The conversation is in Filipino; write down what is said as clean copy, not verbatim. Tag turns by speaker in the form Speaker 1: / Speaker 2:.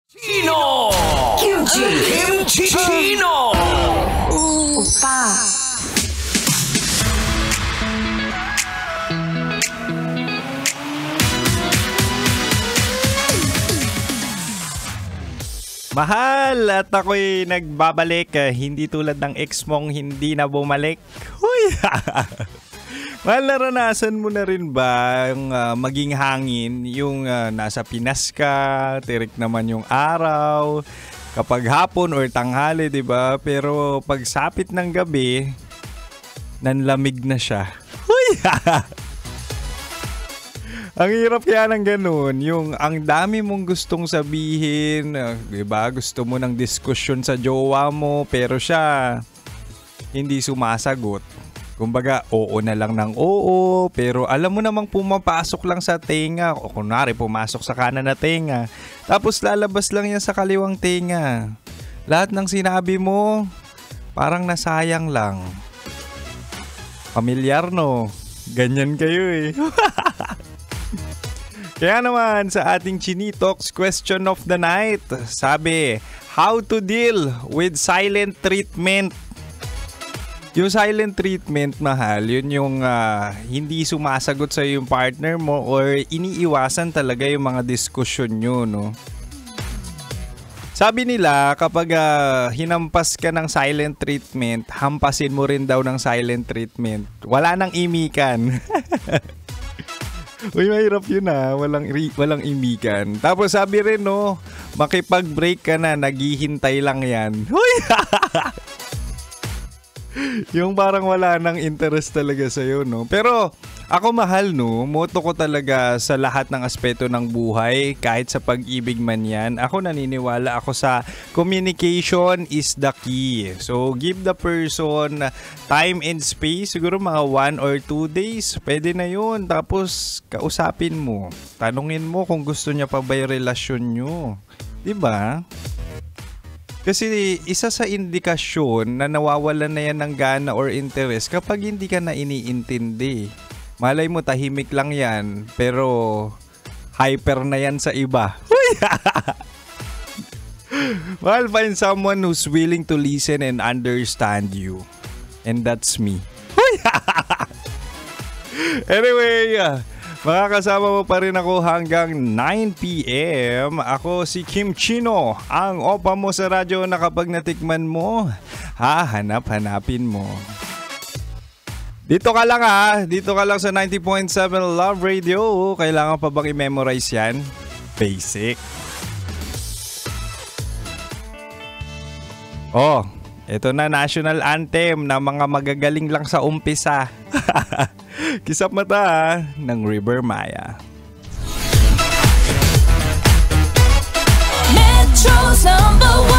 Speaker 1: Chino! Kimchi Chino!
Speaker 2: 오빠.
Speaker 3: Mahal, at ako'y nagbabalik. Hindi tulad ng ex mong hindi na bumalik. Huy! Mahal, naranasan mo na rin ba yung maging hangin? Yung nasa Pinas ka, tirik naman yung araw, kapag hapon or tanghali, di ba? Pero pag sapit ng gabi, nanlamig na siya. Huy! Ang hirap kaya ng ganun, yung ang dami mong gustong sabihin, diba? Gusto mo ng diskusyon sa jowa mo, pero siya hindi sumasagot. Kumbaga, oo na lang ng oo, pero alam mo namang pumapasok lang sa tenga, o kunwari pumasok sa kanan na tenga, tapos lalabas lang yan sa kaliwang tenga. Lahat ng sinabi mo, parang nasayang lang. Pamilyar, no? Ganyan kayo eh. Kaya naman sa ating Chinitox question of the night, sabi, how to deal with silent treatment? Yung silent treatment, mahal, yun yung hindi sumasagot sa yung partner mo or iniiwasan talaga yung mga diskusyon nyo, no? Sabi nila, kapag hinampas ka ng silent treatment, hampasin mo rin daw ng silent treatment. Wala nang imikan. Uy, mahirap yun walang imikan. Tapos sabi rin, no, makipag-break ka na, naghihintay lang yan. Uy! Yung parang wala nang interest talaga sa'yo, no? Pero ako, mahal, no, moto ko talaga sa lahat ng aspeto ng buhay, kahit sa pag-ibig man yan. Ako naniniwala ako sa communication is the key. So, give the person time and space, siguro mga 1 or 2 days, pwede na yun. Tapos, kausapin mo. Tanungin mo kung gusto niya pa ba yung relasyon nyo. Diba? Kasi isa sa indikasyon na nawawalan na yan ng gana or interest kapag hindi ka na iniintindi. Malay mo, tahimik lang yan, pero hyper na yan sa iba. Well, find someone who's willing to listen and understand you. And that's me. Anyway, makakasama mo pa rin ako hanggang 9 p.m. Ako si Kim Chino, ang opa mo sa radyo na kapag natikman mo, hahanap-hanapin mo. Dito ka lang dito ka lang sa 90.7 Love Radio. Kailangan pa bang i-memorize yan? Basic. Oh, ito na national anthem na mga magagaling lang sa umpisa. Kisap mata ng River Maya.
Speaker 2: Metro's #1